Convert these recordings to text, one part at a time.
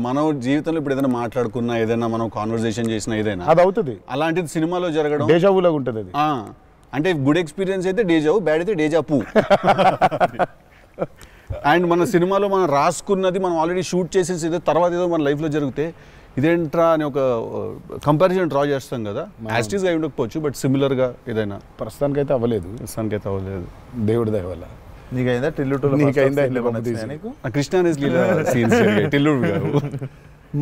మన జీవితంలో ఇప్పుడు ఏదైనా మాట్లాడుకున్నా ఏదైనా మనం కాన్వర్సేషన్ చేసినా ఏదైనా అది అవుతుంది, అలాంటిది సినిమాలో జరగడం డేజావులాగా ఉంటుంది అది. అంటే గుడ్ ఎక్స్పీరియన్స్ అయితే డేజావు, బ్యాడ్ అయితే డేజాపు. అండ్ మన సినిమాలో మనం రాసుకున్నది మనం ఆల్రెడీ షూట్ చేసేసి ఏదో తర్వాత ఏదో మన లైఫ్లో జరిగితే ఇదేంట్రా అని ఒక కంపారిజన్ డ్రా చేస్తాం కదా. యాస్టీస్గా ఉండకపోవచ్చు, బట్ సిమిలర్గా ఏదైనా. ప్రస్తుతానికైతే అవ్వలేదు, దేవుడి దయ వల్ల. నీకైందా కృష్ణ టిల్లుడు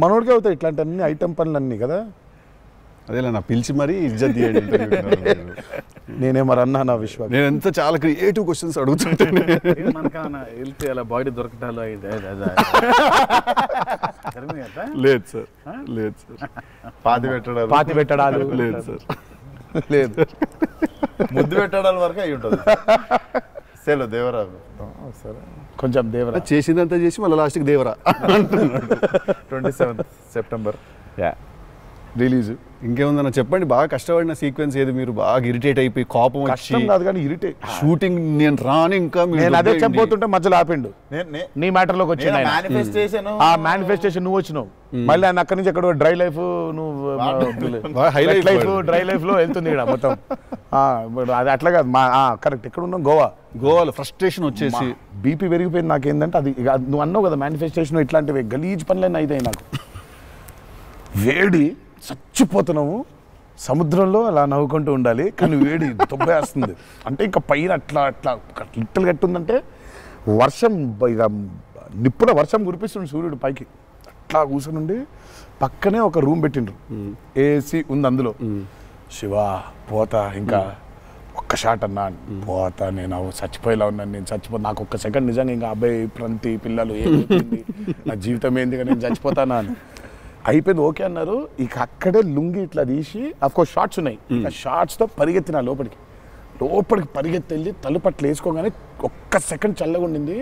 మనోడికి అవుతాయి ఇట్లాంటి అన్ని ఐటమ్ పనులు అన్నీ కదా. అదేలా నా పిలిచి మరీ ఇజ్జత్ తీయండి. నేనే మరి అన్నా నా విశ్వాసం. నేను ఎంత చాలా క్రియేటివ్ క్వశ్చన్స్ అడుగుతుంటాను. వెళ్తే అలా బాడీ దొరకటాలు లేదు సార్, లేదు సార్. పాతి పెట్టడాలు లేదు సార్, లేదు. ముద్దు పెట్టడాల వరకు అయి ఉంటుంది. సెలవు దేవరా సరే కొంచెం దేవరా చేసిందంతా చేసి మళ్ళీ లాస్ట్కి దేవరా 27 సెప్టెంబర్ రిలీజ్. ఇంకేముందన్న చెప్పండి. బాగా కష్టపడిన సీక్వెన్స్ ఏది, మీరు బాగా ఇరిటేట్ అయిపోయి కోపం కష్టం కాదు కానీ ఇరిటేట్. షూటింగ్ నేను రాని ఇంకా నేను అదే చెప్పబోతుంటే మధ్యలో ఆపిండు. నీ మ్యాటర్ లోకి వచ్చింది ఆ మేనిఫెస్టేషన్, నువ్వు వచ్చినావు మళ్ళీ ఆయన అక్కడి నుంచి ఎక్కడ డ్రై లైఫ్, నువ్వు హైలైట్ లైఫ్ డ్రై లైఫ్ లో వెళ్తుంది ఇక్కడ మొత్తం. అది అట్లా కాదు, కరెక్ట్. ఎక్కడ ఉన్నాం? గోవాలో ఫ్రస్ట్రేషన్ వచ్చేసి బీపీ పెరిగిపోయింది. నాకేందంటే అది నువ్వు అన్నావు కదా మేనిఫెస్టేషన్, ఇట్లాంటివి గలీజ్ పనులన్నీ అయితాయి నాకు. వేడి చచ్చిపోతున్నాము, సముద్రంలో అలా నవ్వుకుంటూ ఉండాలి కానీ వేడి తొబ్బేస్తుంది. అంటే ఇంకా పైన అట్లా అట్లా లిట్టలు కట్టుందంటే వర్షం, ఇక నిప్పుల వర్షం కురిపిస్తుంది సూర్యుడు పైకి. అట్లా కూర్చుని పక్కనే ఒక రూమ్ పెట్టిండ్రు, ఏసీ ఉంది అందులో. శివా పోతా, ఇంకా ఒక్క షాట్ అన్నా పోతా, నేను చచ్చిపోయేలా ఉన్నాను, నేను చచ్చిపో, నాకు ఒక్క సెకండ్ నిజంగా ఇంకా అబ్బాయి ప్రంతి పిల్లలు ఏమైంది, నా జీవితం ఏంది, నేను చచ్చిపోతానా అని అయిపోయింది. ఓకే అన్నారు. ఇక అక్కడే లుంగి ఇట్లా తీసి, అఫ్కోర్స్ షార్ట్స్ ఉన్నాయి, ఆ షార్ట్స్తో పరిగెత్తిన లోపలికి పరిగెత్తి వెళ్ళి తలుపు అట్లా వేసుకోగానే ఒక్క సెకండ్ చల్లగా ఉండింది.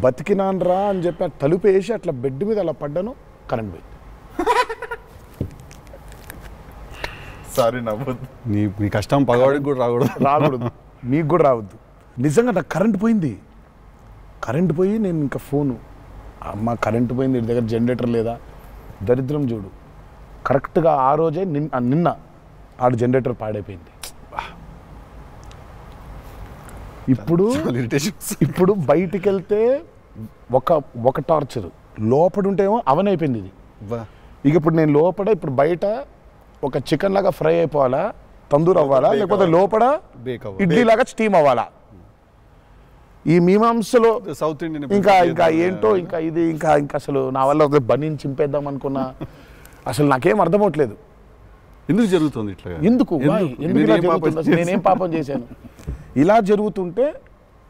బతికినాన్రా అని చెప్పి ఆ తలుపు వేసి అట్లా బెడ్ మీద అలా పడ్డాను, కరెంట్ పోయింది. సారీ నవ్వద్దు, నీ కష్టం పగవాడికి కూడా రాకూడదు, మీకు కూడా రావద్దు. నిజంగా నాకు కరెంట్ పోయింది. కరెంట్ పోయి నేను ఇంకా ఫోను, అమ్మ కరెంట్ పోయింది, ఇంటి దగ్గర జనరేటర్ లేదా, దరిద్రం చూడు. కరెక్ట్గా ఆ రోజే నిన్న ఆడ జనరేటర్ పాడైపోయింది. ఇప్పుడు బయటికి వెళ్తే ఒక టార్చర్, లోపల ఉంటేమో అవన్ అయిపోయింది ఇది. ఇక ఇప్పుడు నేను లోపల, ఇప్పుడు బయట ఒక చికెన్ లాగా ఫ్రై అయిపోవాలా, తందూరు అవ్వాలా, లేకపోతే లోపల ఇడ్లీ లాగా స్టీమ్ అవ్వాలా. ఈ మీమాంసలో సౌత్ ఇండియన్ ఇంకా ఏంటో ఇది ఇంకా అసలు నా వల్ల ఒక బనీని చింపేద్దాం అనుకున్నా. అసలు నాకేం అర్థమవట్లేదు ఎందుకు జరుగుతుంది ఇట్లా, ఎందుకు ఇలా జరుగుతుంది, నేనేం పాపం చేశాను. ఇలా జరుగుతుంటే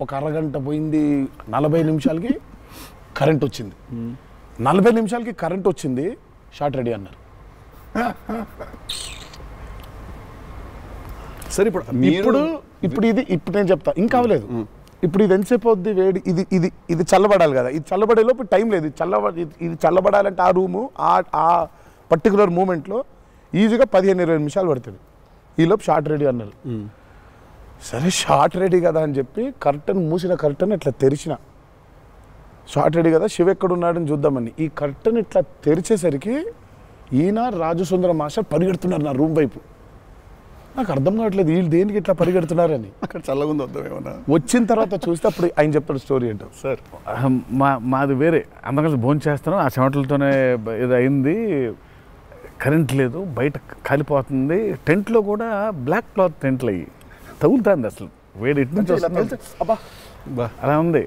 ఒక అరగంట పోయింది, 40 నిమిషాలకి కరెంట్ వచ్చింది. 40 నిమిషాలకి కరెంట్ వచ్చింది, షార్ట్ రెడీ అన్నారు. సరే ఇప్పుడు నేను చెప్తా, ఇంకా అవ్వలేదు. ఇప్పుడు ఇది ఎంతసేపు అవుద్ది వేడి, ఇది చల్లబడాలి కదా, ఇది చల్లబడేలోపు టైం లేదు. ఇది చల్లబడాలంటే ఆ రూము ఆ పర్టికులర్ మూమెంట్లో ఈజీగా 15-20 నిమిషాలు పడుతుంది. ఈలోపు షార్ట్ రెడీ అన్నారు. సరే షార్ట్ రెడీ కదా అని చెప్పి మూసిన కర్టన్ ఇట్లా తెరిచిన, షార్ట్ రెడీ కదా శివ ఎక్కడున్నాడని చూద్దామని. ఈ కర్టన్ ఇట్లా తెరిచేసరికి ఈయన రాజసుందర మాస్టర్ పరిగెడుతున్నారు నా రూమ్ వైపు. నాకు అర్థం కావట్లేదు వీళ్ళు దేనికి ఇట్లా పరిగెడుతున్నారని. అక్కడ చల్లగా ఉంది వద్దామేమన్నా. వచ్చిన తర్వాత చూస్తే అప్పుడు ఆయన చెప్తాడు స్టోరీ ఏంటో. సార్ మాది వేరే, అందరం కలిసి భోజనం చేస్తాను, ఆ చెమటలతోనే ఇది అయింది. కరెంట్ లేదు, బయట కాలిపోతుంది. టెంట్లో కూడా బ్లాక్ క్లాత్ టెంట్లు అయ్యి తగులుతుంది. అసలు వేడి ఇటు నుంచి వస్తుంది, అలా ఉంది.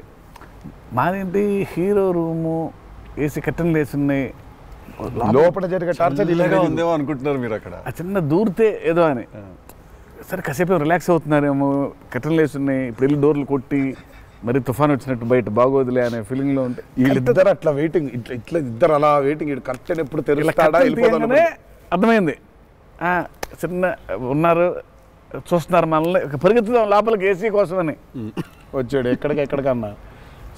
మాదేంటి హీరో రూము, ఏసీ కట్టెలు వేసి ఉన్నాయి, లోపల జరిగే టార్చర్ ఇలాగా ఉందేమో అనుకుంటున్నారు మీరు అక్కడ. ఆ చిన్న దూరితే ఏదో అని. సరే కాసేపు రిలాక్స్ అవుతున్నారేమో, కట్టెలు వేసి ఉన్నాయి, ఇప్పుడు వెళ్ళి డోర్లు కొట్టి మరి తుఫాన్ వచ్చినట్టు బయట బాగోదులే అనే ఫీలింగ్లో ఉంటే వీళ్ళిద్దరు అట్లా వెయిటింగ్, ఇట్లా ఇద్దరు అలా వెయిటింగ్. కర్టెన్ ఎప్పుడు తెరుస్తాడా అర్థమైంది. చిన్న ఉన్నారు, చూస్తున్నారు మనల్ని, పరిగెత్తుదాం లోపలికి ఏసీ కోసమని. వచ్చాడు ఎక్కడికన్నా,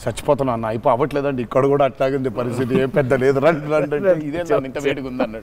చచ్చిపోతున్నా అన్న, అయిపో అవ్వట్లేదండి, ఇక్కడ కూడా అట్లాగే ఉంది పరిస్థితి, ఏం పెద్ద లేదు, రండి ఇదే ఇంత వేడిగా ఉంది అన్నాడు.